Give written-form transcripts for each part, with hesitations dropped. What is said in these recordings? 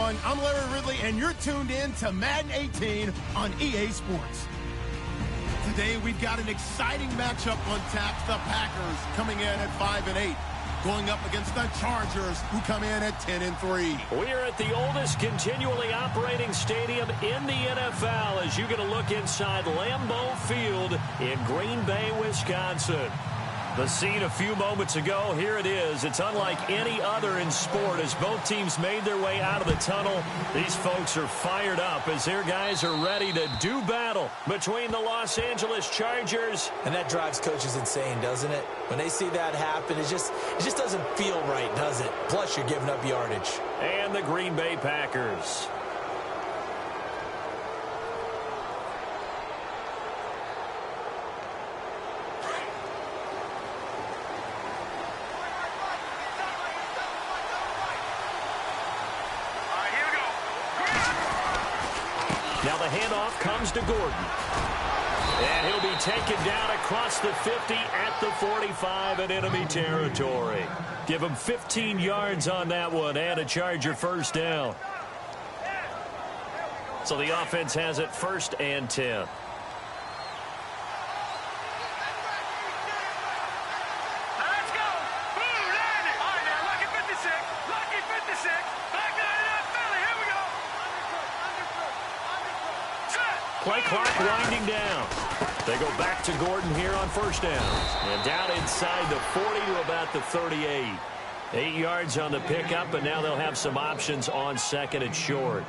everyone. I'm Larry Ridley, and you're tuned in to Madden 18 on EA Sports. Today, we've got an exciting matchup on tap. The Packers coming in at 5-8, going up against the Chargers, who come in at 10-3. We are at the oldest continually operating stadium in the NFL as you get a look inside Lambeau Field in Green Bay, Wisconsin. The scene a few moments ago, here it is. It's unlike any other in sport as both teams made their way out of the tunnel. These folks are fired up as their guys are ready to do battle between the Los Angeles Chargers. And that drives coaches insane, doesn't it? When they see that happen, it just doesn't feel right, does it? Plus, you're giving up yardage. And the Green Bay Packers. Now the handoff comes to Gordon. And he'll be taken down across the 50 at the 45 in enemy territory. Give him 15 yards on that one and a Charger first down. So the offense has it 1st and 10. Play clock winding down. They go back to Gordon here on first down. And down inside the 40 to about the 38. 8 yards on the pickup, and now they'll have some options on 2nd and short.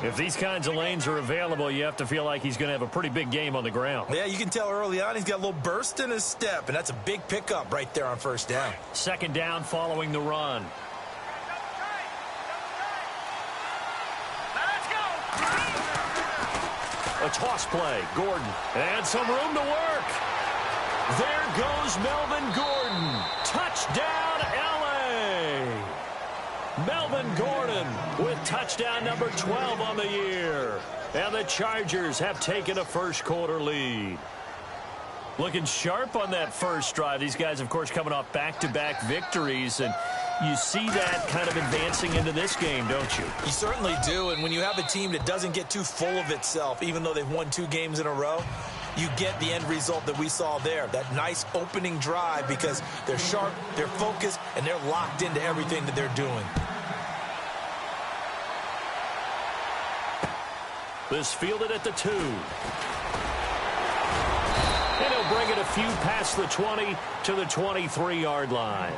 If these kinds of lanes are available, you have to feel like he's going to have a pretty big game on the ground. Yeah, you can tell early on he's got a little burst in his step, and that's a big pickup right there on first down. 2nd down following the run. A toss play, Gordon, and some room to work. There goes Melvin Gordon. Touchdown, L.A. Melvin Gordon with touchdown number 12 on the year. And the Chargers have taken a first-quarter lead. Looking sharp on that first drive. These guys, of course, coming off back-to-back victories, and you see that kind of advancing into this game, don't you? You certainly do, and when you have a team that doesn't get too full of itself, even though they've won 2 games in a row, you get the end result that we saw there, that nice opening drive, because they're sharp, they're focused, and they're locked into everything that they're doing. This fielded at the 2. And he'll bring it a few past the 20 to the 23-yard line.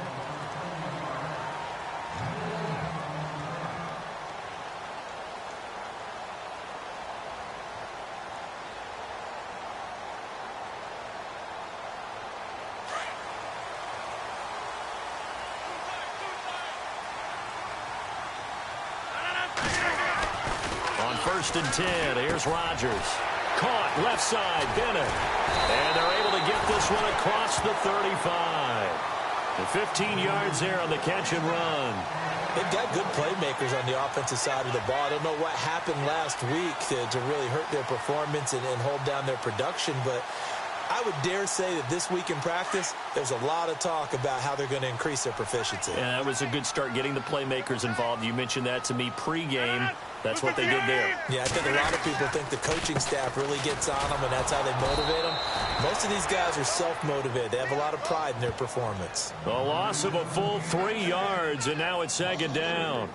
On 1st and 10, here's Rodgers. Caught left side, Bennett. And they're able to get this one across the 35. The 15 yards there on the catch and run. They've got good playmakers on the offensive side of the ball. I don't know what happened last week to really hurt their performance and hold down their production, but I would dare say that this week in practice, there's a lot of talk about how they're going to increase their proficiency. Yeah, that was a good start getting the playmakers involved. You mentioned that to me pregame. That's what they did there. Yeah, I think a lot of people think the coaching staff really gets on them, and that's how they motivate them. Most of these guys are self-motivated. They have a lot of pride in their performance. A loss of a full 3 yards, and now it's 2nd down.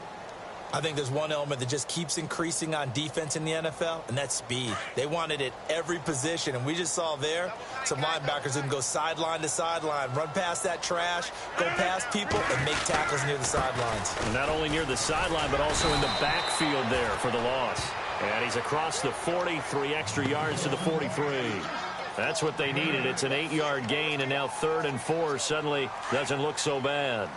I think there's one element that just keeps increasing on defense in the NFL, and that's speed. They want it at every position, and we just saw there some linebackers who can go sideline to sideline, run past that trash, go past people, and make tackles near the sidelines. And not only near the sideline, but also in the backfield there for the loss. And he's across the 40, 3 extra yards to the 43. That's what they needed. It's an 8-yard gain, and now 3rd and 4 suddenly doesn't look so bad.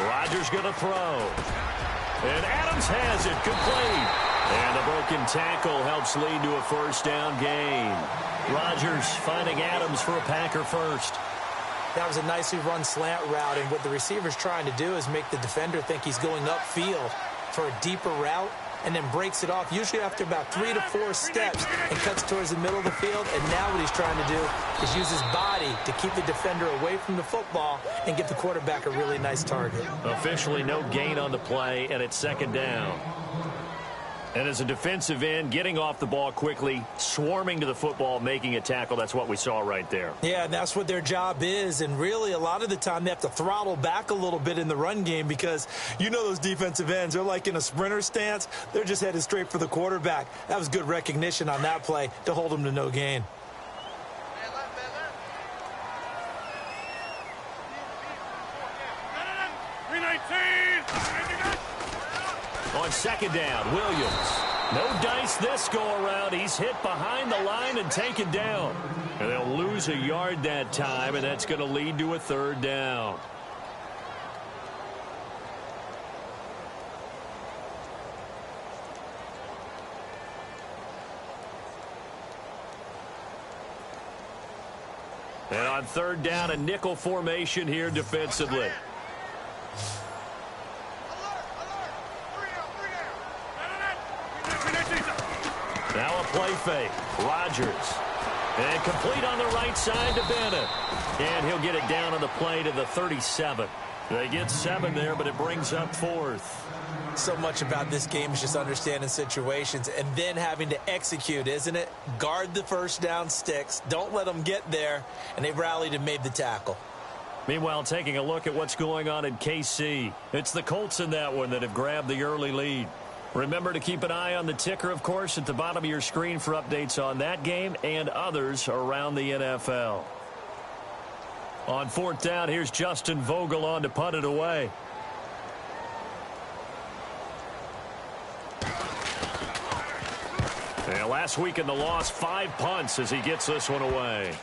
Rodgers going to throw. And Adams has it complete. And a broken tackle helps lead to a first down gain. Rodgers finding Adams for a Packer first. That was a nicely run slant route, and what the receiver's trying to do is make the defender think he's going upfield for a deeper route. and then breaks it off, usually after about 3 to 4 steps, and cuts towards the middle of the field. And now what he's trying to do is use his body to keep the defender away from the football and give the quarterback a really nice target. Officially no gain on the play, and it's second down. And as a defensive end, getting off the ball quickly, swarming to the football, making a tackle, that's what we saw right there. Yeah, and that's what their job is. And really, a lot of the time, they have to throttle back a little bit in the run game because you know those defensive ends, they're like in a sprinter stance. They're just headed straight for the quarterback. That was good recognition on that play to hold them to no gain. On second down, Williams. No dice this go-around. He's hit behind the line and taken down. And they'll lose a yard that time, and that's going to lead to a third down. And on third down, a nickel formation here defensively. Now a play fake. Rodgers. And complete on the right side to Bennett. And he'll get it down on the play to the 37. They get 7 there, but it brings up 4th. So much about this game is just understanding situations and then having to execute, isn't it? Guard the first down sticks. Don't let them get there. And they rallied and made the tackle. Meanwhile, taking a look at what's going on in KC. It's the Colts in that one that have grabbed the early lead. Remember to keep an eye on the ticker, of course, at the bottom of your screen for updates on that game and others around the NFL. On fourth down, here's Justin Vogel on to punt it away. And last week in the loss, 5 punts as he gets this one away.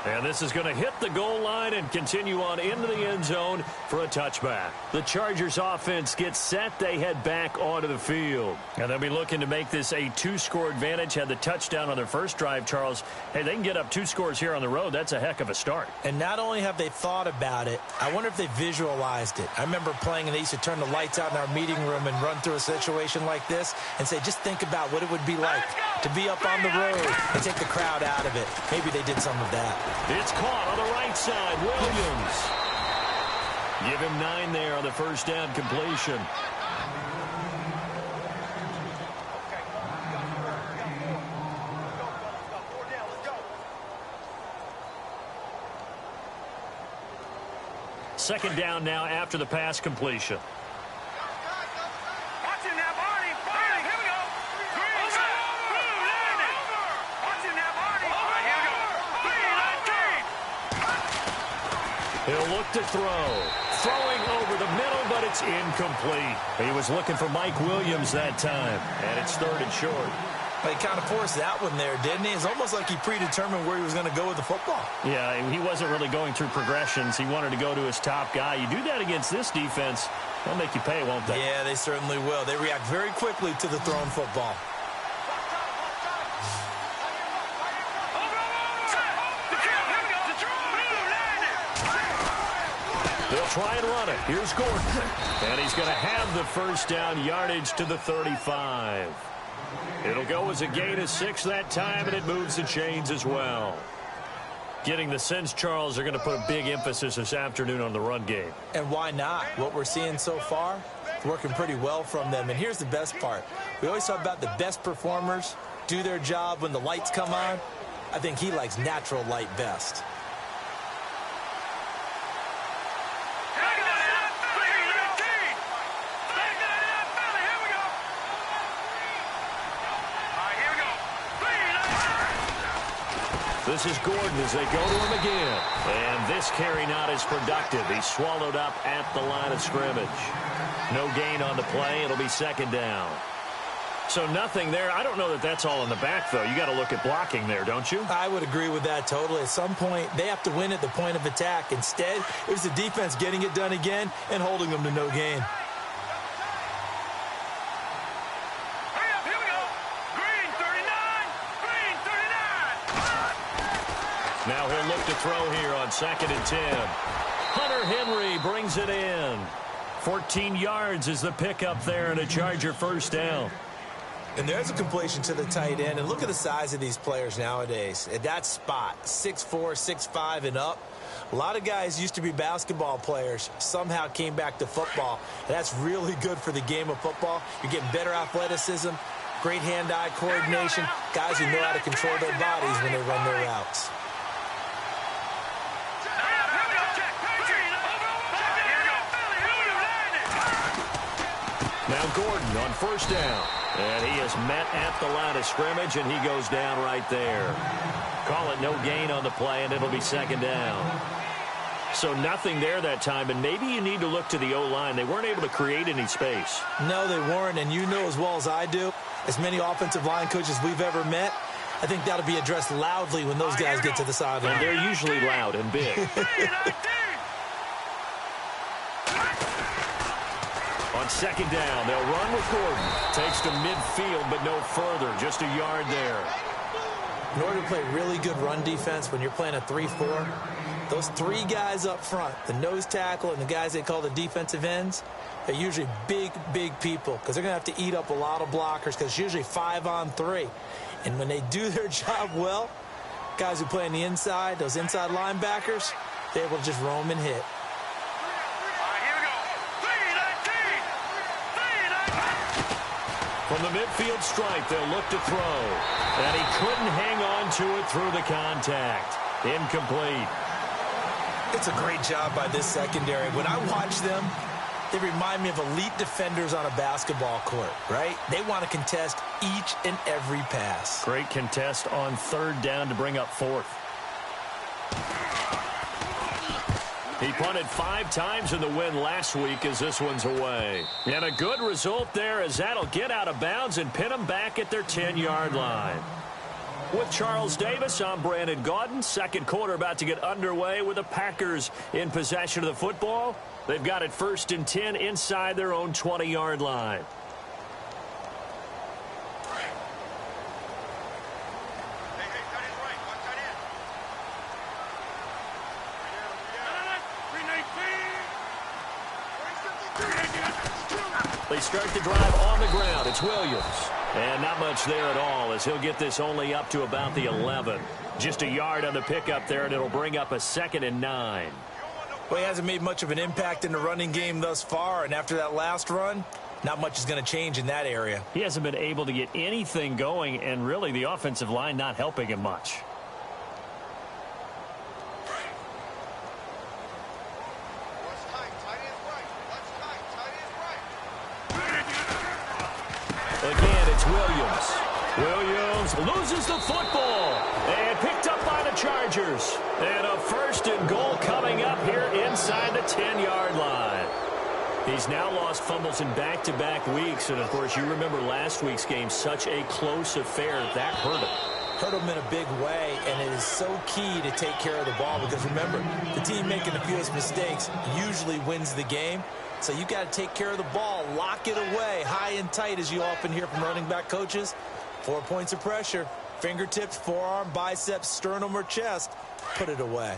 And this is going to hit the goal line and continue on into the end zone for a touchback. The Chargers offense gets set. They head back onto the field. And they'll be looking to make this a 2-score advantage. Had the touchdown on their first drive, Charles. Hey, they can get up 2 scores here on the road. That's a heck of a start. And not only have they thought about it, I wonder if they visualized it. I remember playing and they used to turn the lights out in our meeting room and run through a situation like this and say, just think about what it would be like to be up on the road and take the crowd out of it. Maybe they did some of that. It's caught on the right side. Williams. Give him 9 there on the first down completion. Second down now after the pass completion. He'll look to throw. Throwing over the middle, but it's incomplete. He was looking for Mike Williams that time, and it's 3rd and short. But he kind of forced that one there, didn't he? It's almost like he predetermined where he was going to go with the football. Yeah, he wasn't really going through progressions. He wanted to go to his top guy. You do that against this defense, they'll make you pay, won't they? Yeah, they certainly will. They react very quickly to the thrown football. They'll try and run it. Here's Gordon. And he's going to have the first down yardage to the 35. It'll go as a gain of 6 that time, and it moves the chains as well. Getting the sense, Charles, they're going to put a big emphasis this afternoon on the run game. And why not? What we're seeing so far, working pretty well from them. And here's the best part. We always talk about the best performers do their job when the lights come on. I think he likes natural light best. This is Gordon as they go to him again. And this carry not as productive. He's swallowed up at the line of scrimmage. No gain on the play. It'll be second down. So nothing there. I don't know that that's all in the back, though. You got to look at blocking there, don't you? I would agree with that totally. At some point, they have to win at the point of attack. Instead, it was the defense getting it done again and holding them to no gain. Now he'll look to throw here on 2nd and 10. Hunter Henry brings it in. 14 yards is the pickup there and a Charger first down. And there's a completion to the tight end. And look at the size of these players nowadays. At that spot, 6'4", 6'5", and up. A lot of guys used to be basketball players, somehow came back to football. And that's really good for the game of football. You're getting better athleticism, great hand-eye coordination, guys who know how to control their bodies when they run their routes. Now Gordon on first down. And he is met at the line of scrimmage, and he goes down right there. Call it no gain on the play, and it'll be second down. So nothing there that time, and maybe you need to look to the O-line. They weren't able to create any space. No, they weren't, and you know as well as I do, as many offensive line coaches we've ever met, I think that'll be addressed loudly when those guys get to the sideline. And they're usually loud and big. On second down, they'll run with Gordon. Takes to midfield, but no further. Just a yard there. In order to play really good run defense when you're playing a 3-4, those three guys up front, the nose tackle and the guys they call the defensive ends, they're usually big, big people because they're going to have to eat up a lot of blockers because it's usually 5-on-3. And when they do their job well, guys who play on the inside, those inside linebackers, they're able to just roam and hit. From the midfield stripe, they'll look to throw. And he couldn't hang on to it through the contact. Incomplete. It's a great job by this secondary. When I watch them, they remind me of elite defenders on a basketball court, right? They want to contest each and every pass. Great contest on third down to bring up fourth. He punted 5 times in the win last week as this one's away. And a good result there as that'll get out of bounds and pin them back at their 10-yard line. With Charles Davis, I'm Brandon Gaudin. Second quarter about to get underway with the Packers in possession of the football. They've got it 1st and 10 inside their own 20-yard line. They start the drive on the ground. It's Williams. And not much there at all as he'll get this only up to about the 11. Just a yard on the pickup there, and it'll bring up a 2nd and 9. Well, he hasn't made much of an impact in the running game thus far, and after that last run, not much is going to change in that area. He hasn't been able to get anything going, and really the offensive line not helping him much. Again, it's Williams. Williams loses the football and picked up by the Chargers. And a 1st and goal coming up here inside the 10-yard line. He's now lost fumbles in back-to-back weeks. And, of course, you remember last week's game, such a close affair. That hurt him. Hurt him in a big way, and it is so key to take care of the ball because, remember, the team making the fewest mistakes usually wins the game. So you got to take care of the ball, lock it away, high and tight, as you often hear from running back coaches. 4 points of pressure, fingertips, forearm, biceps, sternum, or chest. Put it away.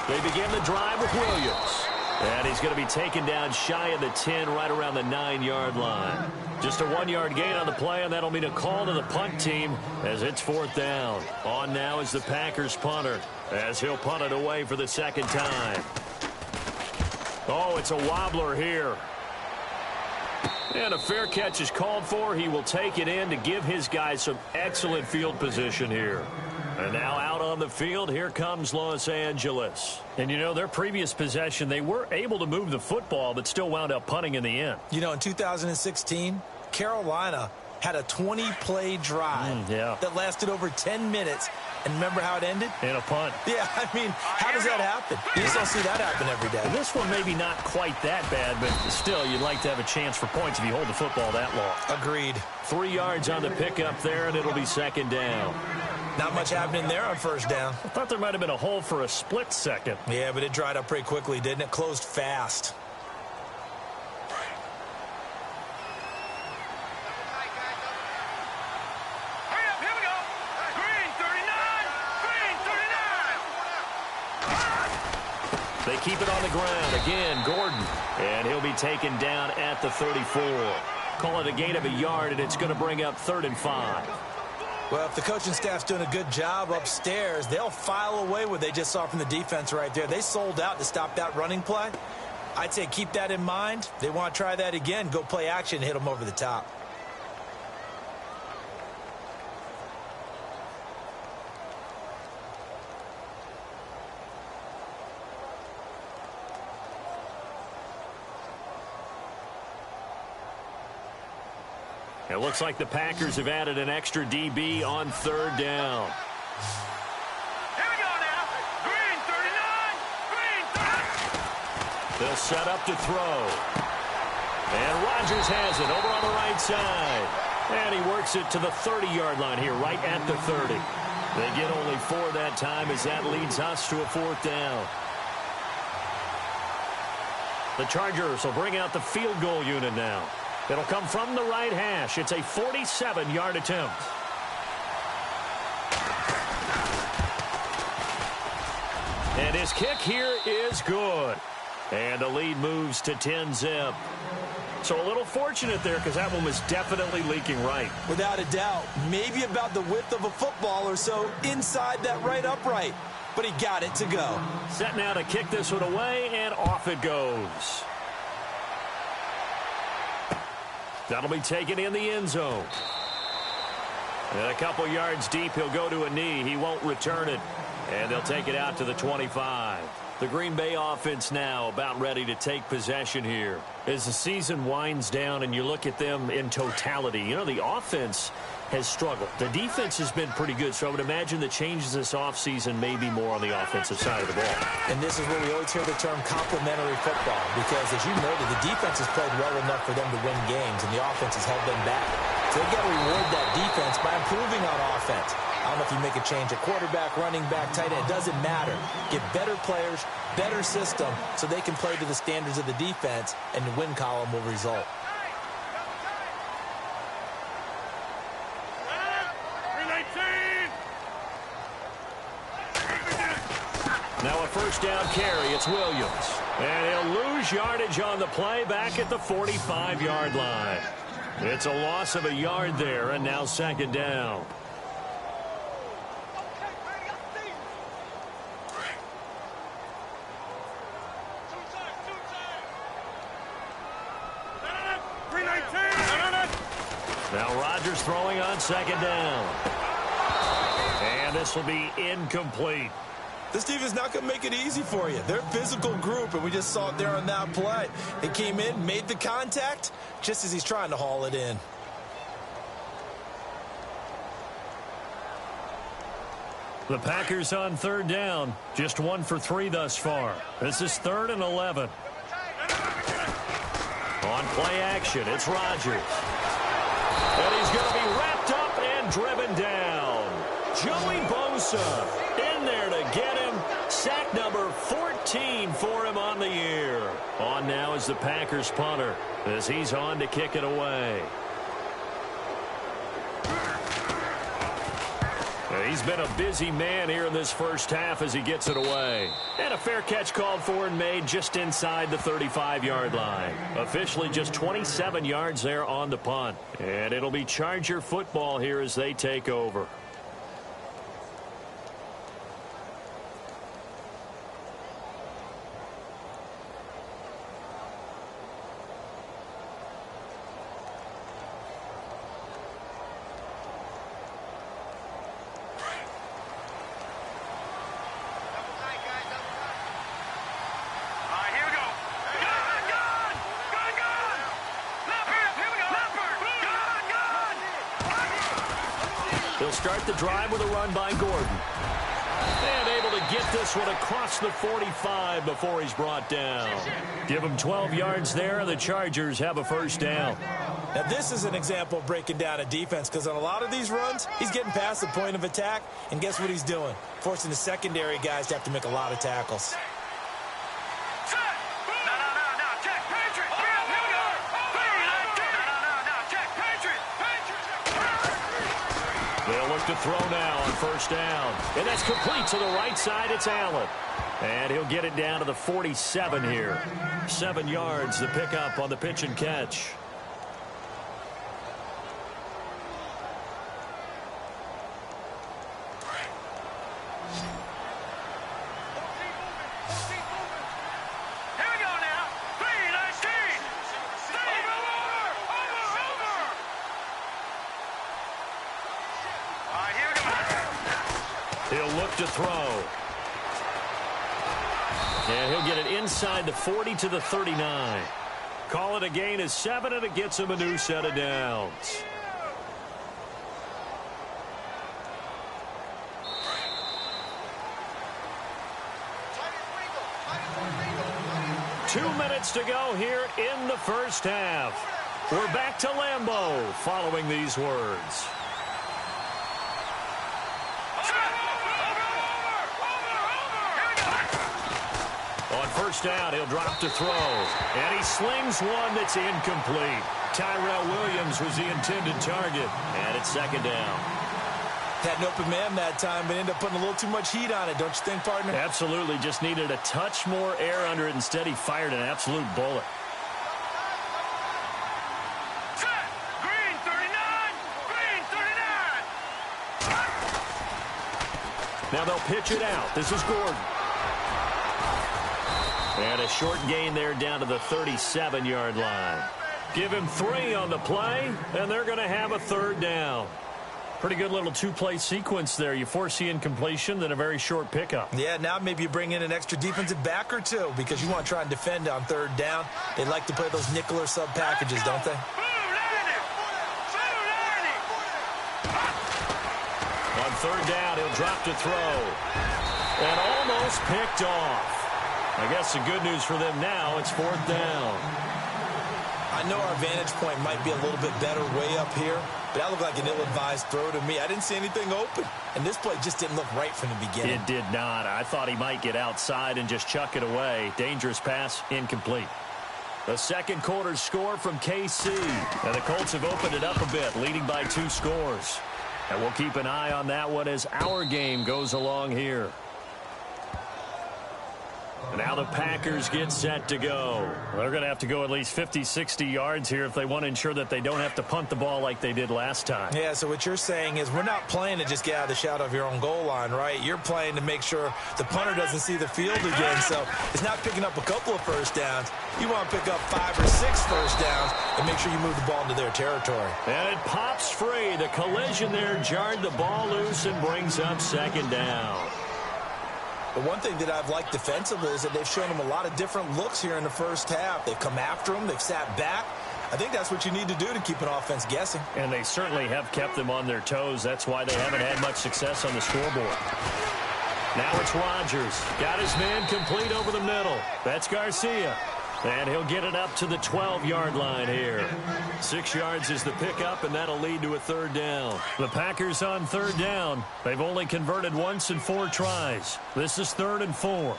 They begin the drive with Williams. And he's going to be taken down shy of the 10, right around the 9-yard line. Just a 1-yard gain on the play, and that'll mean a call to the punt team as it's 4th down. On now is the Packers punter as he'll punt it away for the 2nd time. Oh, it's a wobbler here. And a fair catch is called for. He will take it in to give his guys some excellent field position here. And now out on the field, here comes Los Angeles. And, you know, their previous possession, they were able to move the football, but still wound up punting in the end. You know, in 2016, Carolina had a 20-play drive that lasted over 10 minutes. And remember how it ended? In a punt. Yeah, I mean, how does that happen? You just don't see that happen every day. And this one maybe not quite that bad, but still, you'd like to have a chance for points if you hold the football that long. Agreed. 3 yards on the pickup there, and it'll be 2nd down. Not much happening there on 1st down. I thought there might have been a hole for a split second. Yeah, but it dried up pretty quickly, didn't it? Closed fast. They keep it on the ground. Again, Gordon. And he'll be taken down at the 34. Call it a gain of a yard, and it's going to bring up 3rd and 5. Well, if the coaching staff's doing a good job upstairs, they'll file away what they just saw from the defense right there. They sold out to stop that running play. I'd say keep that in mind. They want to try that again. Go play action, hit them over the top. It looks like the Packers have added an extra DB on 3rd down. Here we go now. Green 39. Green 30. They'll set up to throw. And Rodgers has it over on the right side. And he works it to the 30-yard line here, right at the 30. They get only 4 that time as that leads us to a 4th down. The Chargers will bring out the field goal unit now. It'll come from the right hash. It's a 47-yard attempt. And his kick here is good. And the lead moves to 10-zip. So a little fortunate there because that one was definitely leaking right. Without a doubt. Maybe about the width of a football or so inside that right upright. But he got it to go. Set now to kick this one away, and off it goes. That'll be taken in the end zone. And a couple yards deep, he'll go to a knee. He won't return it. And they'll take it out to the 25. The Green Bay offense now about ready to take possession here. As the season winds down and you look at them in totality, you know, the offense has struggled. The defense has been pretty good, so I would imagine the changes this offseason may be more on the offensive side of the ball. And this is where we always hear the term complementary football, because as you noted, the defense has played well enough for them to win games, and the offense has held them back. So they've got to reward that defense by improving on offense. I don't know if you make a change at quarterback, running back, tight end. It doesn't matter. Get better players, better system, so they can play to the standards of the defense, and the win column will result. Now a first down carry. It's Williams. And he'll lose yardage on the play back at the 45-yard line. It's a loss of a yard there, and now 2nd down. Now Rodgers throwing on 2nd down. And this will be incomplete. This team is not going to make it easy for you. They're a physical group, and we just saw it there on that play. They came in, made the contact, just as he's trying to haul it in. The Packers on 3rd down. Just 1 for 3 thus far. This is 3rd and 11. On play action, it's Rodgers. And he's going to be wrapped up and driven down. Joey Bosa in there to get him. Sack number 14 for him on the year. On now is the Packers punter as he's on to kick it away. He's been a busy man here in this first half as he gets it away. And a fair catch called for and made just inside the 35-yard line. Officially just 27 yards there on the punt. And it'll be Charger football here as they take over. They'll start the drive with a run by Gordon. And able to get this one across the 45 before he's brought down. Give him 12 yards there, and the Chargers have a first down. Now, this is an example of breaking down a defense, because on a lot of these runs, he's getting past the point of attack, and guess what he's doing? Forcing the secondary guys to have to make a lot of tackles. They'll look to throw now on first down. And that's complete to the right side. It's Allen. And he'll get it down to the 47 here. 7 yards, the pickup on the pitch and catch. He'll look to throw. And he'll get it inside the 40 to the 39. Call it a gain of 7, and it gets him a new set of downs. Two minutes to go here in the first half. We're back to Lambeau following these words. First down, he'll drop to throw. And he slings one that's incomplete. Tyrell Williams was the intended target. And it's second down. Had an open man that time, but ended up putting a little too much heat on it, don't you think, partner? Absolutely. Just needed a touch more air under it. Instead, he fired an absolute bullet. Green 39! Green 39! Now they'll pitch it out. This is Gordon. And a short gain there down to the 37-yard line. Give him 3 on the play, and they're going to have a third down. Pretty good little two-play sequence there. You force the incompletion, then a very short pickup. Yeah, now maybe you bring in an extra defensive back or two because you want to try and defend on third down. They like to play those nickel or sub packages, don't they? On third down, he'll drop to throw. And almost picked off. I guess the good news for them now, it's fourth down. I know our vantage point might be a little bit better way up here, but that looked like an ill-advised throw to me. I didn't see anything open, and this play just didn't look right from the beginning. It did not. I thought he might get outside and just chuck it away. Dangerous pass, incomplete. The second quarter score from KC, and the Colts have opened it up a bit, leading by 2 scores. And we'll keep an eye on that one as our game goes along here. Now the Packers get set to go. They're going to have to go at least 50, 60 yards here if they want to ensure that they don't have to punt the ball like they did last time. Yeah, so what you're saying is we're not playing to just get out of the shadow of your own goal line, right? You're playing to make sure the punter doesn't see the field again. So it's not picking up a couple of first downs. You want to pick up 5 or 6 first downs and make sure you move the ball into their territory. And it pops free. The collision there jarred the ball loose and brings up second down. But one thing that I've liked defensively is that they've shown them a lot of different looks here in the first half. They've come after them. They've sat back. I think that's what you need to do to keep an offense guessing. And they certainly have kept them on their toes. That's why they haven't had much success on the scoreboard. Now it's Rodgers. Got his man complete over the middle. That's Garcia. And he'll get it up to the 12-yard line here. 6 yards is the pickup, and that'll lead to a third down. The Packers on third down. They've only converted once in 4 tries. This is 3rd and 4.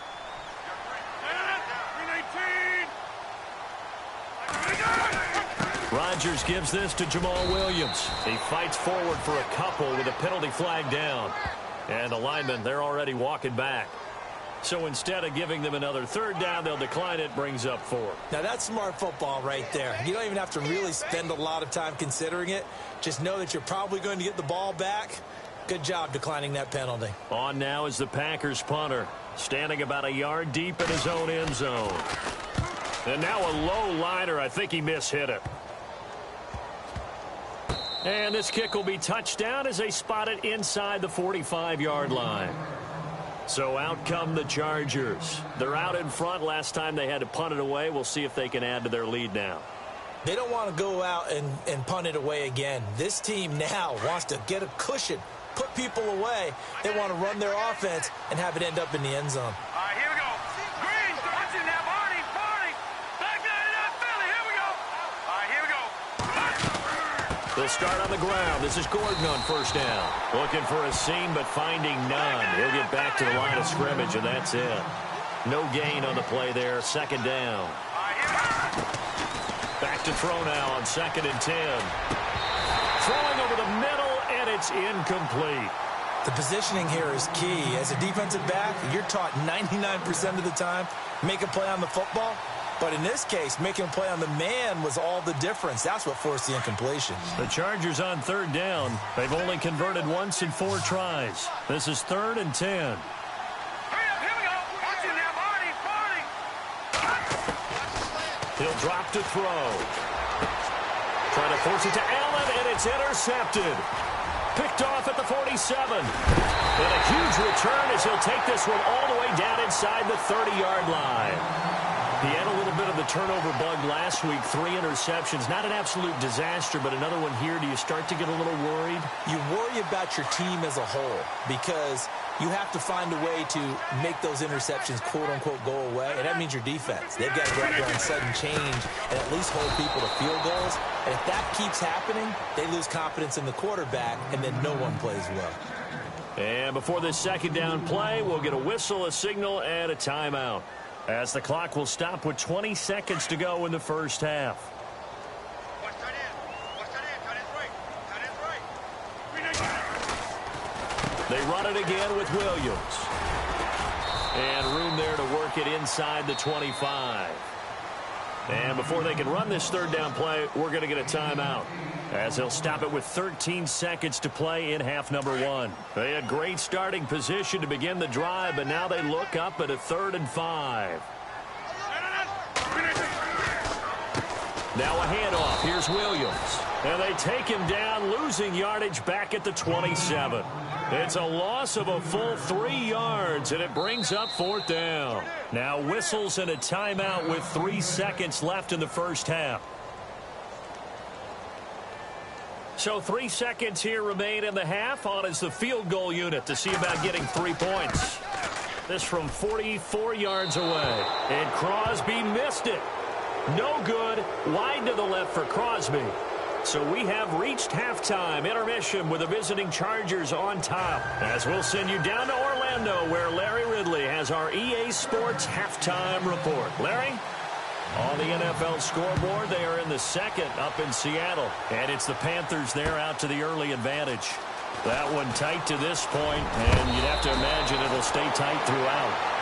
Rodgers gives this to Jamal Williams. He fights forward for a couple with a penalty flag down. And the linemen, they're already walking back. So instead of giving them another third down, they'll decline it, brings up 4. Now that's smart football right there. You don't even have to really spend a lot of time considering it. Just know that you're probably going to get the ball back. Good job declining that penalty. On now is the Packers punter, standing about a yard deep in his own end zone. And now a low liner. I think he mishit it. And this kick will be touchdown as they spot it inside the 45-yard line. So out come the Chargers. They're out in front. Last time they had to punt it away. We'll see if they can add to their lead now. They don't want to go out and punt it away again. This team now wants to get a cushion, put people away. They want to run their offense and have it end up in the end zone. All right, here we go. Green, watching that Barney. Back down to that Philly. Here we go. All right, here we go. They'll start on the ground. This is Gordon on first down. Looking for a seam, but finding none. He'll get back to the line of scrimmage, and that's it. No gain on the play there. Second down. Back to throw now on 2nd and 10. Throwing over the middle, and it's incomplete. The positioning here is key. As a defensive back, you're taught 99% of the time, make a play on the football. But in this case, making a play on the man was all the difference. That's what forced the incompletion. The Chargers on third down. They've only converted once in 4 tries. This is 3rd and 10. Hurry up, here we go. Watch it now, Barney. He'll drop to throw. Trying to force it to Allen, and it's intercepted. Picked off at the 47. And a huge return as he'll take this one all the way down inside the 30-yard line. He had a little bit of the turnover bug last week, 3 interceptions. Not an absolute disaster, but another one here. Do you start to get a little worried? You worry about your team as a whole because you have to find a way to make those interceptions, quote-unquote, go away, and that means your defense. They've got to go out there on sudden change and at least hold people to field goals. And if that keeps happening, they lose confidence in the quarterback, and then no one plays well. And before this second down play, we'll get a whistle, a signal, and a timeout, as the clock will stop with 20 seconds to go in the first half. They run it again with Williams. And room there to work it inside the 25. And before they can run this third down play, we're going to get a timeout, as they'll stop it with 13 seconds to play in half number 1. They had great starting position to begin the drive, but now they look up at a 3rd and 5. Now a handoff. Here's Williams. And they take him down, losing yardage back at the 27. It's a loss of a full 3 yards, and it brings up 4th down. Now whistles and a timeout with 3 seconds left in the first half. So 3 seconds here remain in the half. On is the field goal unit to see about getting 3 points. This from 44 yards away. And Crosby missed it. No good. Wide to the left for Crosby. So we have reached halftime. Intermission with the visiting Chargers on top. As we'll send you down to Orlando, where Larry Ridley has our EA Sports halftime report. Larry? On the NFL scoreboard, they are in the second up in Seattle. And it's the Panthers there out to the early advantage. That one tight to this point, and you'd have to imagine it'll stay tight throughout.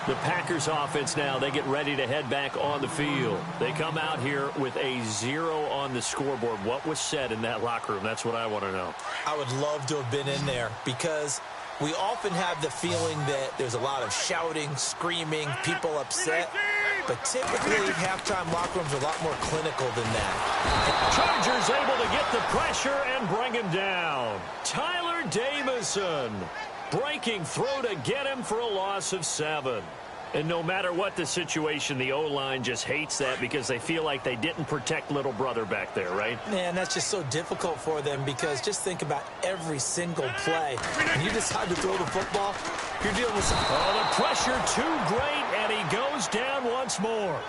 The Packers offense now, they get ready to head back on the field. They come out here with a 0 on the scoreboard. What was said in that locker room? That's what I want to know. I would love to have been in there because we often have the feeling that there's a lot of shouting, screaming, people upset. But typically, halftime locker rooms are a lot more clinical than that. Chargers able to get the pressure and bring him down. Tyler Davison breaking through to get him for a loss of 7. And no matter what the situation, the O-line just hates that because they feel like they didn't protect little brother back there, right? Man, that's just so difficult for them because just think about every single play. When you decide to throw the football, you're dealing with some... Oh, the pressure too great, and he goes down once more.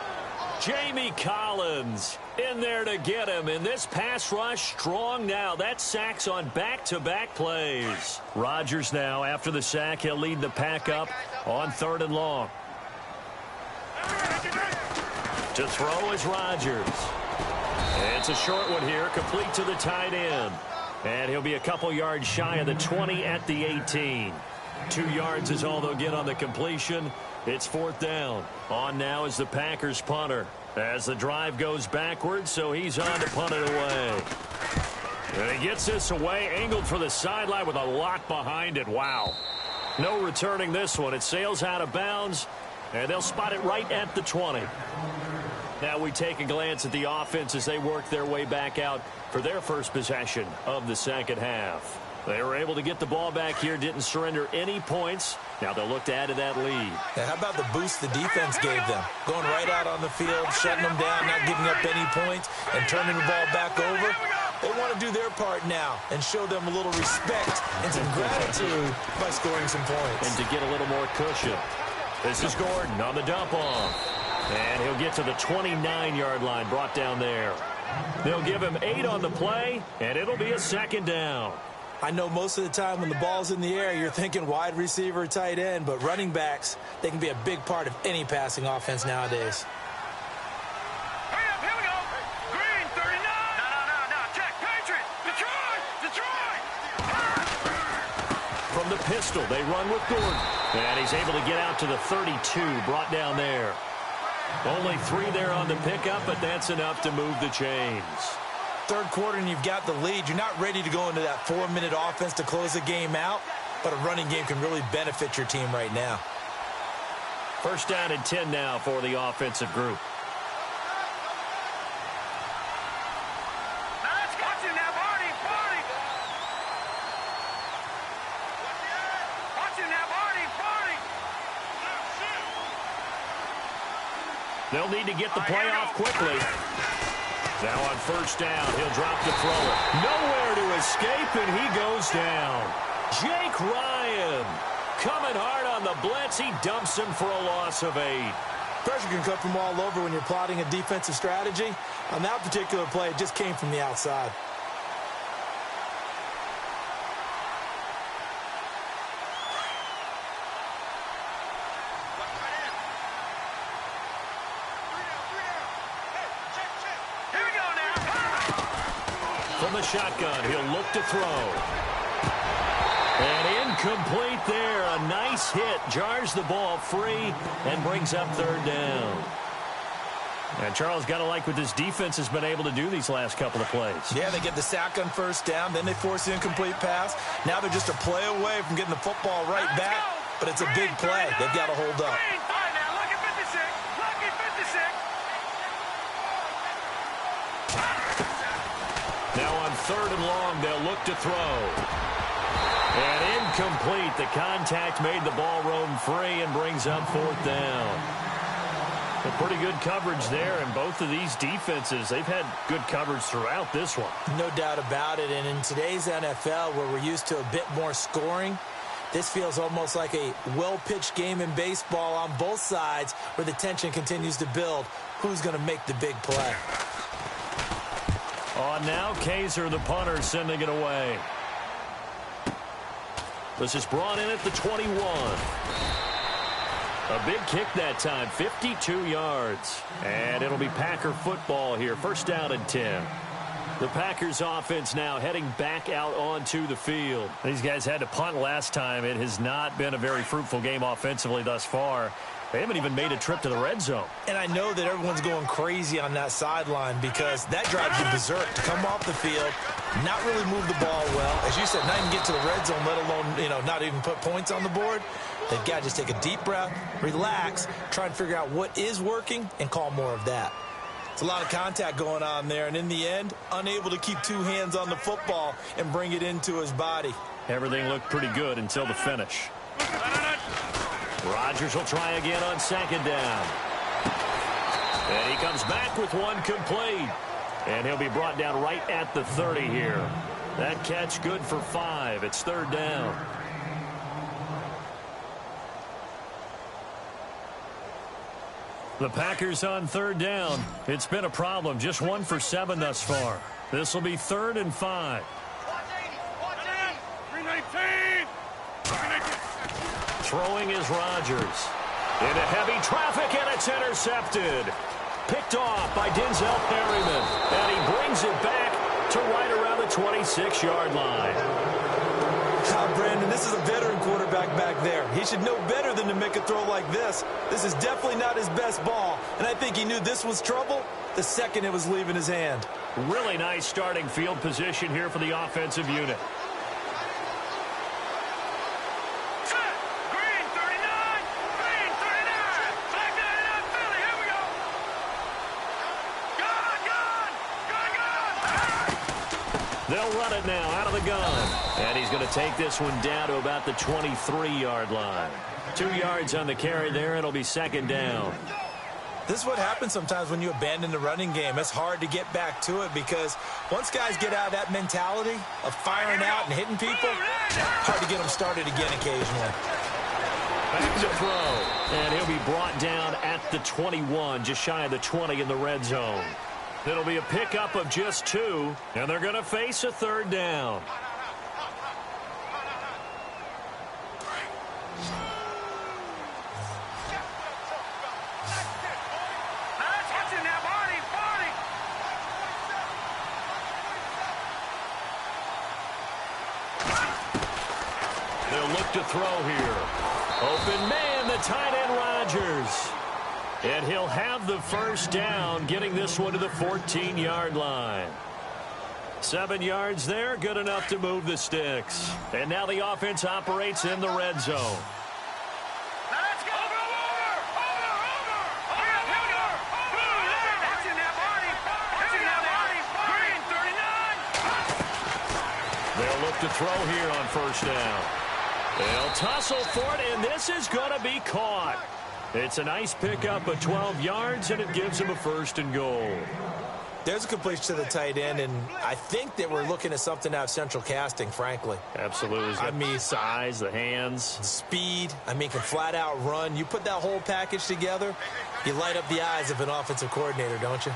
Jamie Collins in there to get him, and this pass rush strong now. That's sacks on back-to-back plays. Rodgers now, after the sack, he'll lead the pack up on 3rd and long. To throw is Rodgers. It's a short one here, complete to the tight end. And he'll be a couple yards shy of the 20 at the 18. 2 yards is all they'll get on the completion. It's 4th down. On now is the Packers punter. As the drive goes backwards, so he's on to punt it away. And he gets this away, angled for the sideline with a lot behind it. Wow. No returning this one. It sails out of bounds, and they'll spot it right at the 20. Now we take a glance at the offense as they work their way back out for their first possession of the second half. They were able to get the ball back here, didn't surrender any points. Now they'll look to add to that lead. Now, how about the boost the defense gave them? Going right out on the field, shutting them down, not giving up any points, and turning the ball back over. They want to do their part now and show them a little respect and some gratitude by scoring some points. And to get a little more cushion. This is Gordon on the dump off. And he'll get to the 29-yard line, brought down there. They'll give him 8 on the play, and it'll be a 2nd down. I know most of the time when the ball's in the air, you're thinking wide receiver, tight end, but running backs, they can be a big part of any passing offense nowadays. Hurry up, here we go. Green, 39. No. Check, Patriots. Detroit. from the pistol. They run with Gordon. And he's able to get out to the 32, brought down there. Only 3 there on the pickup, but that's enough to move the chains. Third quarter and you've got the lead. You're not ready to go into that 4-minute offense to close the game out, but a running game can really benefit your team right now. First down and 10 now for the offensive group. They'll need to get the play off quickly. Now on first down, he'll drop to throw it. Nowhere to escape, and he goes down. Jake Ryan coming hard on the blitz. He dumps him for a loss of 8. Pressure can come from all over when you're plotting a defensive strategy. On that particular play, it just came from the outside. From the shotgun, he'll look to throw. And incomplete there. A nice hit. Jars the ball free and brings up third down. And Charles, got to like what this defense has been able to do these last couple of plays. Yeah, they get the sack on first down. Then they force the incomplete pass. Now they're just a play away from getting the football right back. But it's a big play. They've got to hold up. Now on third and long, they'll look to throw. And incomplete. The contact made the ball roam free and brings up fourth down. A pretty good coverage there, and both of these defenses, they've had good coverage throughout this one. No doubt about it, and in today's NFL, where we're used to a bit more scoring, this feels almost like a well-pitched game in baseball on both sides where the tension continues to build. Who's going to make the big play? On now, Kaiser, the punter, sending it away. This is brought in at the 21. A big kick that time, 52 yards. And it'll be Packer football here, first down and 10. The Packers offense now heading back out onto the field. These guys had to punt last time. It has not been a very fruitful game offensively thus far. They haven't even made a trip to the red zone. And I know that everyone's going crazy on that sideline because that drives you berserk to come off the field, not really move the ball well. As you said, not even get to the red zone, let alone, not even put points on the board. They've got to just take a deep breath, relax, try and figure out what is working, and call more of that. It's a lot of contact going on there, and in the end, unable to keep 2 hands on the football and bring it into his body. Everything looked pretty good until the finish. Rodgers will try again on second down. And he comes back with one complete. And he'll be brought down right at the 30 here. That catch good for 5. It's third down. The Packers on third down. It's been a problem. Just 1 for 7 thus far. This will be 3rd and 5. 319. Throwing is Rodgers. Into heavy traffic, and it's intercepted. Picked off by Denzel Perryman. And he brings it back to right around the 26-yard line. Brandon, this is a veteran quarterback back there. He should know better than to make a throw like this. This is definitely not his best ball, and I think he knew this was trouble the second it was leaving his hand. Really nice starting field position here for the offensive unit. Green 39. Green 39. Back down in Philly. Here we go. Gun. They'll run it now out of the gun. And he's going to take this one down to about the 23-yard line. 2 yards on the carry there. It'll be second down. This is what happens sometimes when you abandon the running game. It's hard to get back to it because once guys get out of that mentality of firing out and hitting people, hard to get them started again occasionally. Back to throw. And he'll be brought down at the 21, just shy of the 20 in the red zone. It'll be a pickup of just 2, and they're going to face a third down. They'll look to throw here. Open man, the tight end Rodgers. And he'll have the first down, getting this one to the 14-yard line. 7 yards there, good enough to move the sticks. And now the offense operates in the red zone. Let's go. Over. That's in that body. Green, 39. They'll look to throw here on first down. They'll tussle for it, and this is going to be caught. It's a nice pickup of 12 yards, and it gives them a first and goal. There's a completion to the tight end, and I think that we're looking at something out of central casting, frankly. Absolutely. I mean, size, the hands. Speed. I mean, can flat out run. You put that whole package together, you light up the eyes of an offensive coordinator, don't you?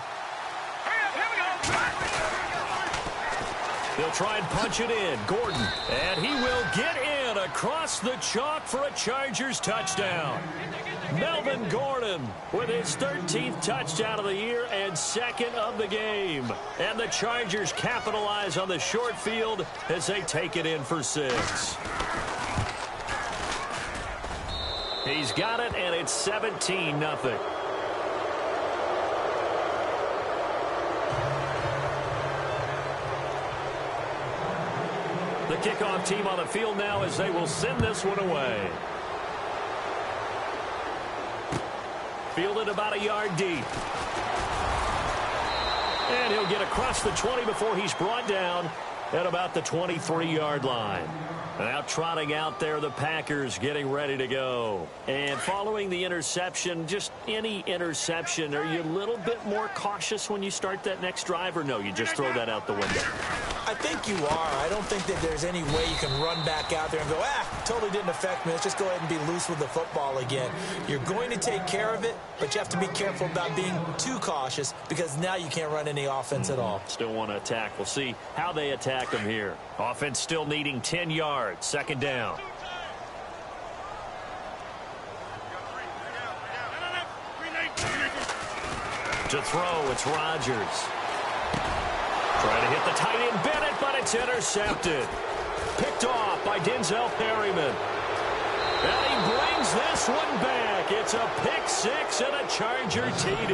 They'll try and punch it in. Gordon. And he will get in across the chalk for a Chargers touchdown. Melvin Gordon with his 13th touchdown of the year and second of the game. And the Chargers capitalize on the short field as they take it in for 6. He's got it, and it's 17-0. The kickoff team on the field now as they will send this one away. Fielded about a yard deep. And he'll get across the 20 before he's brought down at about the 23-yard line. Now trotting out there, the Packers getting ready to go. And following the interception, just any interception, are you a little bit more cautious when you start that next drive, or no, you just throw that out the window? I think you are. I don't think that there's any way you can run back out there and go, totally didn't affect me. Let's just go ahead and be loose with the football again. You're going to take care of it, but you have to be careful about being too cautious because now you can't run any offense at all. Still want to attack. We'll see how they attack them here. Offense still needing 10 yards. Second down. To throw, it's Rodgers. Trying to hit the tight end Bennett, but it's intercepted. Picked off by Denzel Perryman. And he brings this one back. It's a pick 6 and a Charger TD.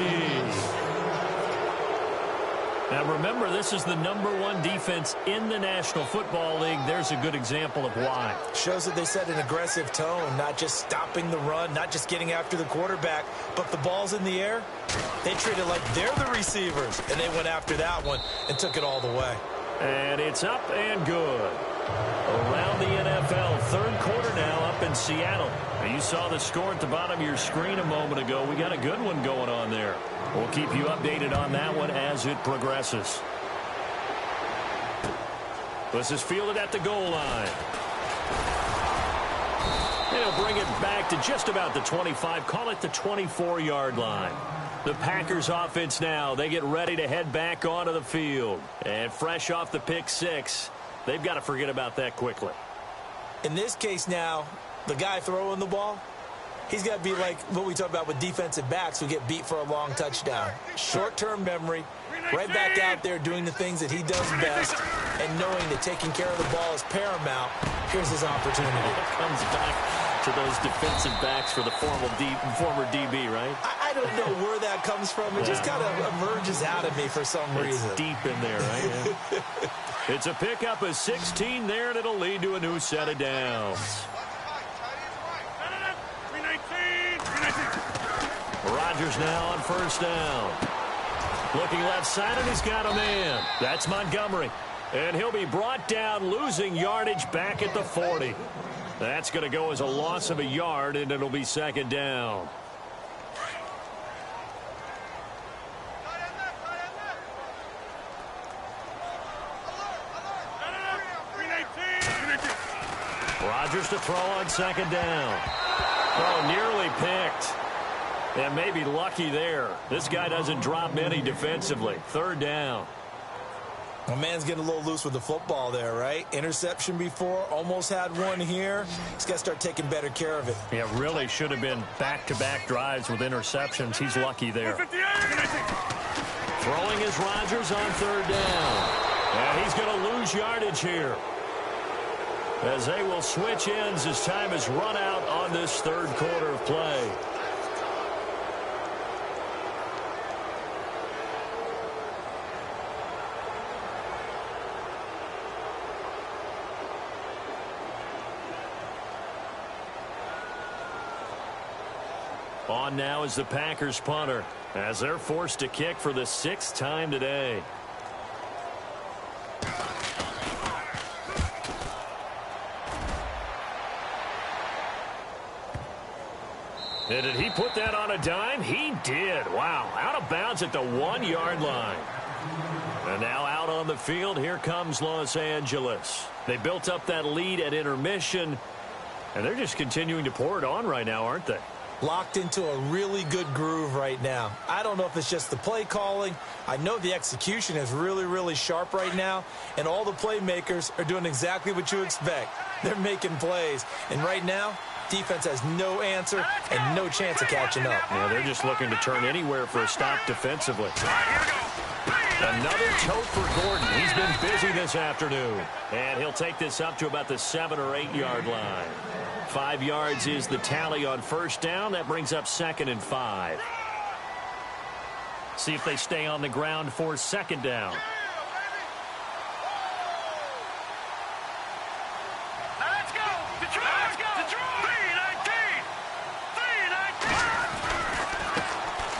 Now remember, this is the #1 defense in the National Football League. There's a good example of why. Shows that they set an aggressive tone, not just stopping the run, not just getting after the quarterback, but the ball's in the air. They treat it like they're the receivers, and they went after that one and took it all the way. And it's up and good. Around the NFL, third quarter now up in Seattle. Now you saw the score at the bottom of your screen a moment ago. We got a good one going on there. We'll keep you updated on that one as it progresses. This is fielded at the goal line. He'll bring it back to just about the 25. Call it the 24-yard line. The Packers offense now, they get ready to head back onto the field. And fresh off the pick 6, they've got to forget about that quickly. In this case now, the guy throwing the ball, he's got to be like what we talk about with defensive backs who get beat for a long touchdown. Short-term memory, right back out there doing the things that he does best, and knowing that taking care of the ball is paramount. Here's his opportunity. It comes back to those defensive backs for the former DB, right? I don't know where that comes from. It just kind of emerges out of me for some reason. It's deep in there, right? Yeah. It's a pickup of 16 there, and it'll lead to a new set of downs. Rodgers now on first down. Looking left side, and he's got a man. That's Montgomery. And he'll be brought down, losing yardage back at the 40. That's going to go as a loss of a yard, and it'll be second down. Rodgers to throw on second down. Oh, nearly picked. And maybe lucky there. This guy doesn't drop many defensively. Third down. My man's getting a little loose with the football there, right? Interception before, almost had one here. He's got to start taking better care of it. Yeah, really should have been back-to-back drives with interceptions. He's lucky there. Throwing is Rodgers on third down. And he's going to lose yardage here. as they will switch ends as time has run out on this third quarter of play. On now is the Packers punter as they're forced to kick for the 6th time today. And did he put that on a dime? He did. Wow. Out of bounds at the 1-yard line. And now out on the field, here comes Los Angeles. They built up that lead at intermission, and they're just continuing to pour it on right now, aren't they? Locked into a really good groove right now. I don't know if it's just the play calling. I know the execution is really, really sharp right now, and all the playmakers are doing exactly what you expect. They're making plays, and right now, defense has no answer and no chance of catching up. Yeah, they're just looking to turn anywhere for a stop defensively. Another tote for Gordon. He's been busy this afternoon. And he'll take this up to about the 7- or 8-yard line. 5 yards is the tally on first down. That brings up 2nd and 5. See if they stay on the ground for 2nd down. Let's go. Detroit. Let's go. Detroit.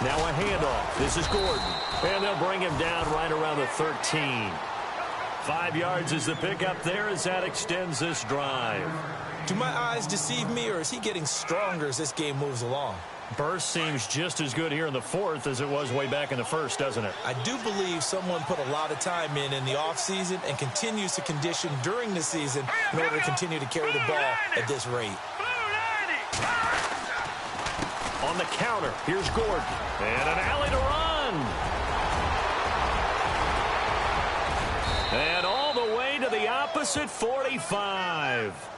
3-19. Now a handoff. This is Gordon. And they'll bring him down right around the 13. 5 yards is the pickup there as that extends this drive. Do my eyes deceive me, or is he getting stronger as this game moves along? Burst seems just as good here in the 4th as it was way back in the 1st, doesn't it? I do believe someone put a lot of time in the offseason and continues to condition during the season in order to continue to carry the ball at this rate. On the counter, here's Gordon. And an alley to run. And all the way to the opposite 45.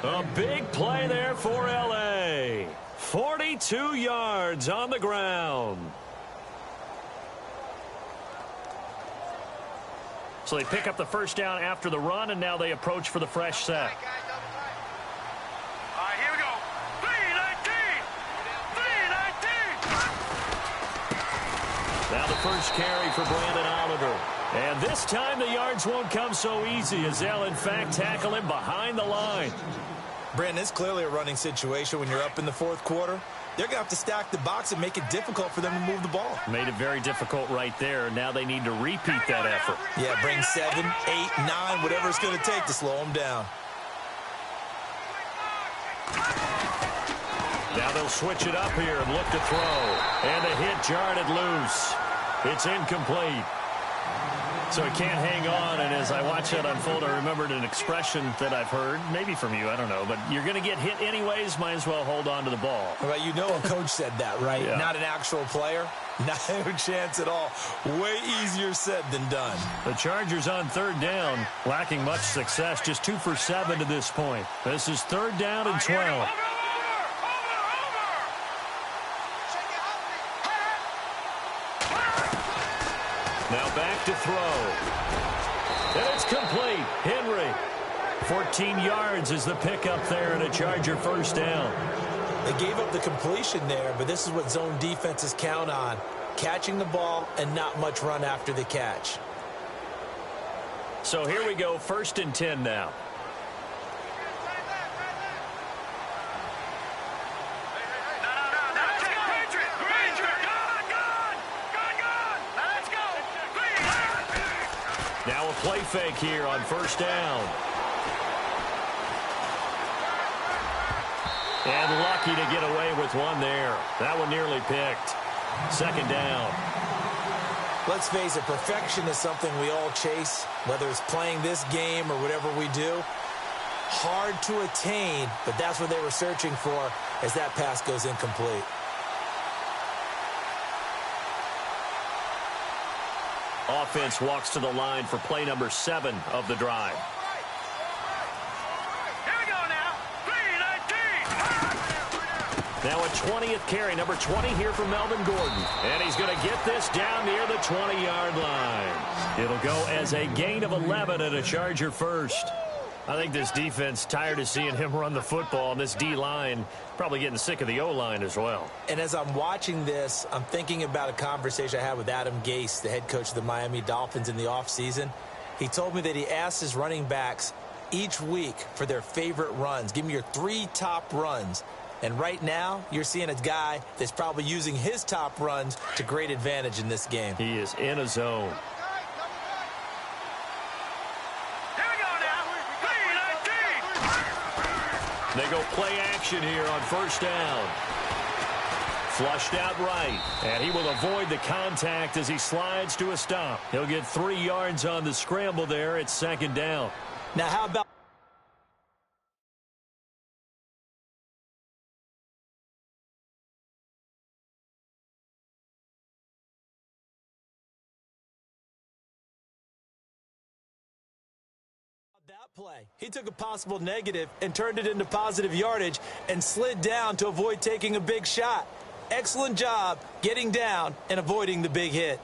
A big play there for L.A. 42 yards on the ground. So they pick up the first down after the run, and now they approach for the fresh set. All right, here we go. 3-19. Now the first carry for Brandon Oliver. And this time the yards won't come so easy as they'll, in fact, tackle him behind the line. Brandon, it's clearly a running situation when you're up in the 4th quarter. They're going to have to stack the box and make it difficult for them to move the ball. Made it very difficult right there. Now they need to repeat that effort. Yeah, bring 7, 8, 9, whatever it's going to take to slow them down. Now they'll switch it up here and look to throw. And the hit jarred it loose. It's incomplete. So he can't hang on, and as I watch that unfold, I remembered an expression that I've heard, maybe from you, I don't know, but you're going to get hit anyways, might as well hold on to the ball. Well, you know a coach said that, right? Yeah. Not an actual player. No chance at all. Way easier said than done. The Chargers on 3rd down, lacking much success, just 2 for 7 to this point. This is 3rd down and 12. Now back to throw. And it's complete. Henry. 14 yards is the pickup there and a Charger first down. They gave up the completion there, but this is what zone defenses count on. Catching the ball and not much run after the catch. So here we go, 1st and 10 now. Now a play fake here on first down. And lucky to get away with one there. That one nearly picked. 2nd down. Let's face it, perfection is something we all chase, whether it's playing this game or whatever we do. Hard to attain, but that's what they were searching for as that pass goes incomplete. Offense walks to the line for play number 7 of the drive. Here we go now. 3-19. Now a 20th carry, number 20 here for Melvin Gordon. And he's going to get this down near the 20-yard line. It'll go as a gain of 11 and a Charger first. I think this defense tired of seeing him run the football, and this D-line probably getting sick of the O-line as well. And as I'm watching this, I'm thinking about a conversation I had with Adam Gase, the head coach of the Miami Dolphins in the offseason. He told me that he asked his running backs each week for their favorite runs. Give me your 3 top runs. And right now, you're seeing a guy that's probably using his top runs to great advantage in this game. He is in a zone. They go play action here on first down. Flushed out right. And he will avoid the contact as he slides to a stop. He'll get 3 yards on the scramble there. It's second down. Now, how about that play? He took a possible negative and turned it into positive yardage and slid down to avoid taking a big shot. Excellent job getting down and avoiding the big hit.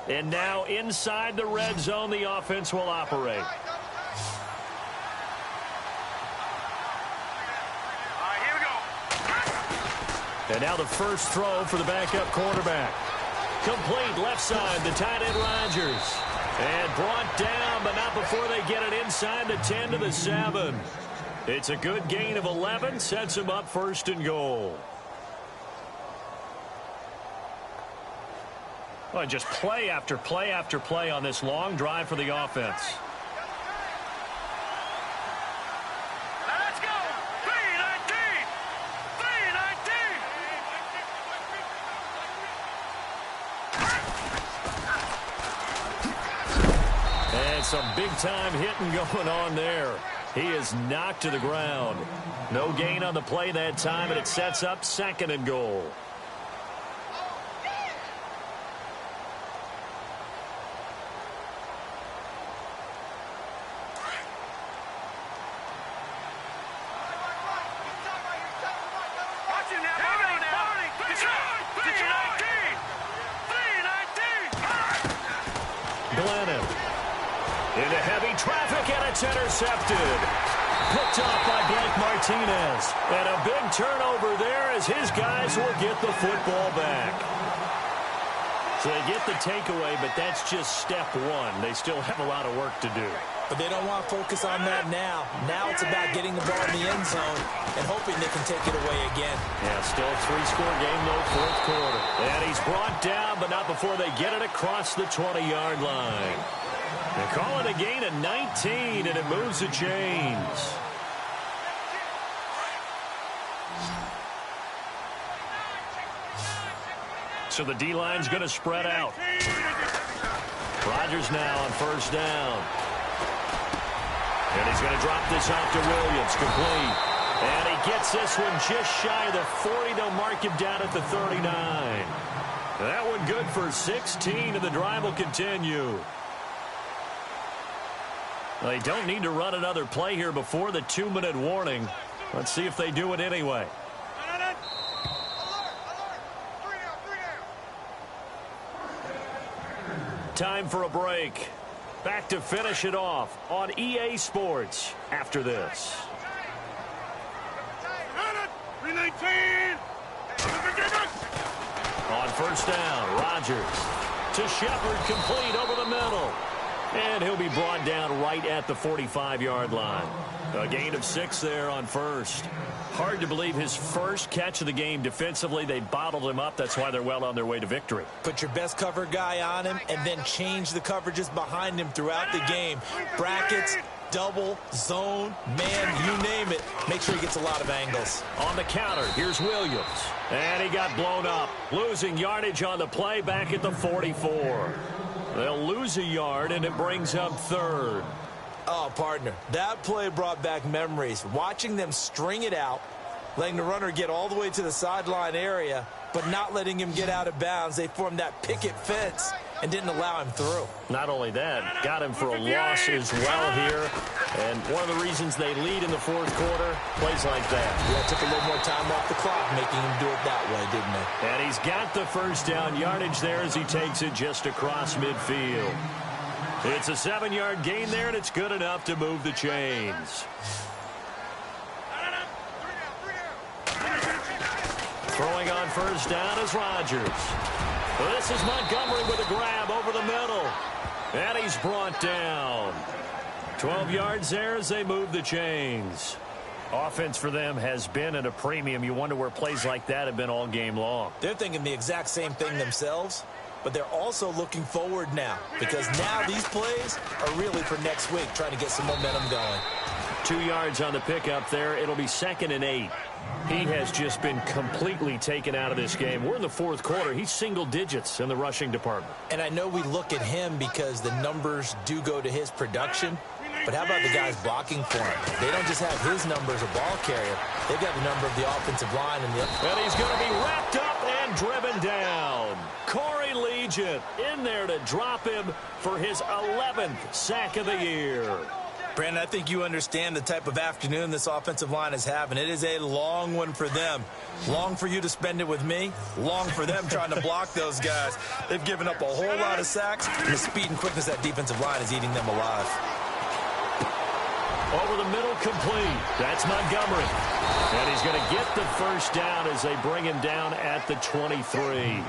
And now inside the red zone, the offense will operate. All right, here we go. And now the first throw for the backup quarterback. Complete left side, the tight end Rodgers. And brought down, but not before they get it inside the 10 to the 7. It's a good gain of 11, sets him up first and goal. Well, just play after play after play on this long drive for the offense. Let's go. 319. 319. And some big-time hitting going on there. He is knocked to the ground. No gain on the play that time, and it sets up second and goal. Into heavy traffic, and it's intercepted. Picked off by Blake Martinez. And a big turnover there as his guys will get the football back. So they get the takeaway, but that's just step one. They still have a lot of work to do. But they don't want to focus on that now. Now it's about getting the ball in the end zone and hoping they can take it away again. Yeah, still a 3-score game, though, fourth quarter. And he's brought down, but not before they get it across the 20-yard line. They call it a gain of 19, and it moves the chains. So the D-line's going to spread out. Rodgers now on first down. And he's going to drop this off to Williams, complete. And he gets this one just shy of the 40. They'll mark him down at the 39. That one good for 16, and the drive will continue. They don't need to run another play here before the 2-minute warning. Let's see if they do it anyway. Time for a break. Back to finish it off on EA Sports after this. 319. On first down, Rodgers to Shepard, complete over the middle. And he'll be brought down right at the 45-yard line. A gain of 6 there on first. Hard to believe his first catch of the game defensively. They bottled him up. That's why they're well on their way to victory. Put your best cover guy on him and then change the coverages behind him throughout the game. Brackets, double, zone, man, you name it. Make sure he gets a lot of angles. On the counter, here's Williams. And he got blown up. Losing yardage on the play back at the 44. They'll lose a yard, and it brings up third. Oh, partner, that play brought back memories. Watching them string it out, letting the runner get all the way to the sideline area, but not letting him get out of bounds. They formed that picket fence, and didn't allow him through. Not only that, got him for a loss as well here. And one of the reasons they lead in the fourth quarter, plays like that. Yeah, took a little more time off the clock, making him do it that way, didn't they? And he's got the first down yardage there as he takes it just across midfield. It's a 7-yard gain there, and it's good enough to move the chains. Throwing on first down is Rodgers. This is Montgomery with a grab over the middle. And he's brought down. 12 yards there as they move the chains. Offense for them has been at a premium. You wonder where plays like that have been all game long. They're thinking the exact same thing themselves, but they're also looking forward now because now these plays are really for next week, trying to get some momentum going. 2 yards on the pickup there. It'll be 2nd and 8. He has just been completely taken out of this game. We're in the fourth quarter. He's single digits in the rushing department. And I know we look at him because the numbers do go to his production, but how about the guys blocking for him? They don't just have his number as a ball carrier. They've got the number of the offensive line. And he's going to be wrapped up and driven down. Corey Liuget in there to drop him for his 11th sack of the year. Brandon, I think you understand the type of afternoon this offensive line is having. It is a long one for them. Long for you to spend it with me. Long for them trying to block those guys. They've given up a whole lot of sacks, and the speed and quickness of that defensive line is eating them alive. Over the middle, complete. That's Montgomery. And he's going to get the first down as they bring him down at the 23.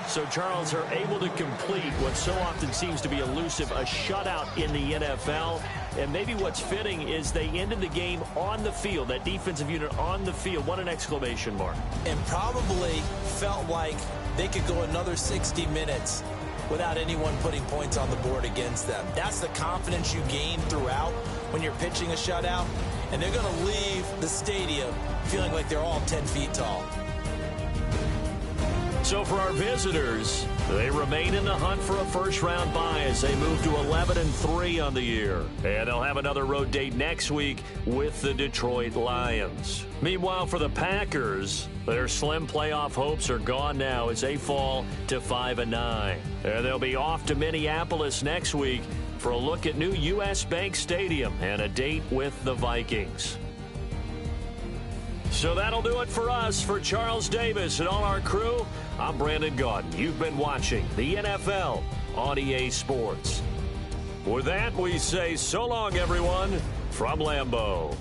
So, Charles, are able to complete what so often seems to be elusive, a shutout in the NFL. And maybe what's fitting is they ended the game on the field, that defensive unit on the field. What an exclamation mark. And probably felt like they could go another 60 minutes without anyone putting points on the board against them. That's the confidence you gain throughout when you're pitching a shutout. And they're going to leave the stadium feeling like they're all 10 feet tall. So for our visitors, they remain in the hunt for a first-round bye as they move to 11-3 on the year. And they'll have another road date next week with the Detroit Lions. Meanwhile, for the Packers, their slim playoff hopes are gone now as they fall to 5-9. And they'll be off to Minneapolis next week for a look at new U.S. Bank Stadium and a date with the Vikings. So that'll do it for us. For Charles Davis and all our crew, I'm Brandon Gaudin. You've been watching the NFL on EA Sports. With that, we say so long, everyone, from Lambeau.